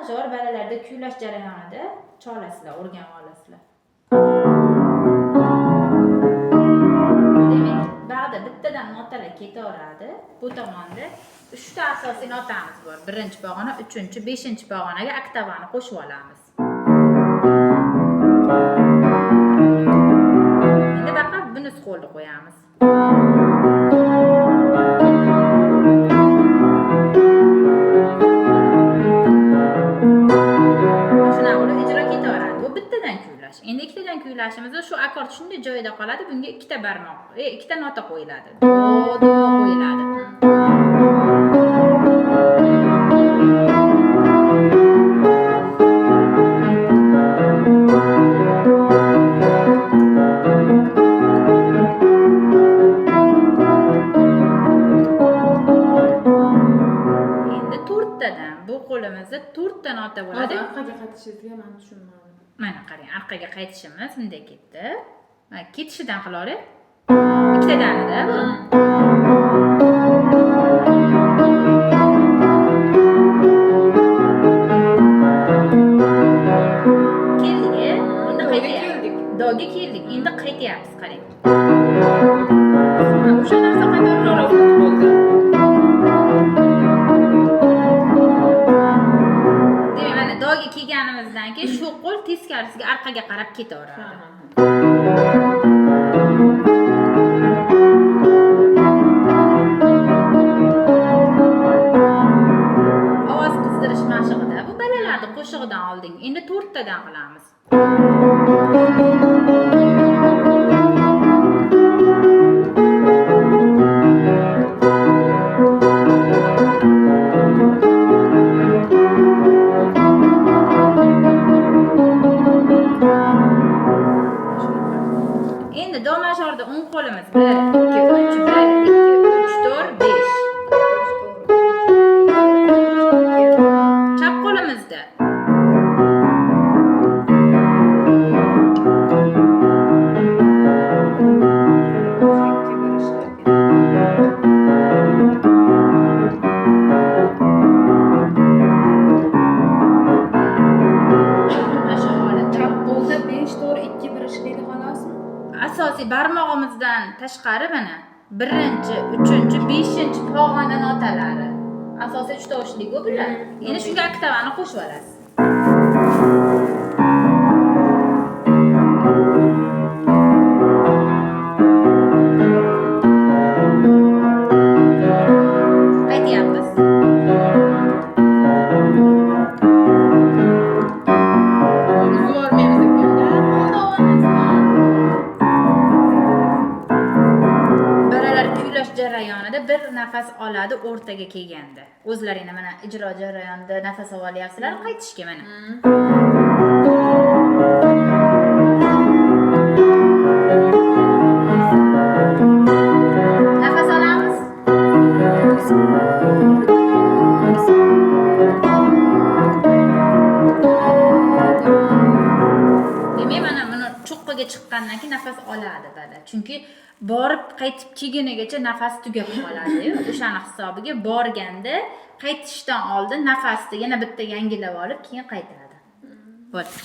nachor balalarda kuylash jarayonida cholasizlar, o'rganib olasizlar. Demak, ba'da bittadan notalar ketaveradi. Bu tomonda 3 ta asosiy notamiz bor. 1-pog'ona, 3-chi, 5-pog'onaga oktavani qo'shib olamiz. Endi faqat buni qo'lda qo'yamiz. Endi ikkitadan kuylashimizda shu akkord shunday joyida qoladi. Bunga ikkita barmoq, ikkita nota qo'yiladi. Do qo'yiladi. Endi to'rttadan bu qo'limizda 4 ta nota bo'ladi. Orqaga qaytishingizga men tushunmadim. Mana qarang, orqaga qaytishimiz bunday ketdi. Mana ketishidan qilaveray. Ikkitadanida bu. Keldik. Endi qaytyapmiz. Doga keldik. Endi qaytyapmiz, qarang. O'sha narsa qatorlar bo'ldi. Demak, mana doga kelganimizdan keyin shu qo'l teskarisiga orqaga qarab ketaveradi. Ovoz qizdirish mashqida bu balalarning qo'shig'idan oldin. Endi 4 tadan qilamiz. Endi do majorda 10 qo'limiz 1 2 3 1 2 3 4 5. Chap qo'limizda asosiy barmog'imizdan tashqari mana 1-chi, 3-chi, 5-chi pog'ona notalari. Asosiy 3 tovushlik bular. Endi shunga oktavani qo'shib olasiz. Qaytyapmiz. Jarayonida bir nafas oladi o'rtaga kelganda. O'zlaringizlar mana ijro jarayonida nafas olyapsizlar, qaytishga mana. Nafas olamiz. Demak, mana buni cho'qqiga chiqqandan keyin nafas oladi bala. Chunki borib qaytib kelgunigacha nafas tugab qoladi. O'shani hisobiga borganda qaytishdan oldin nafasni yana bitta yangilab olib, keyin qaytadi. Bo'ldi.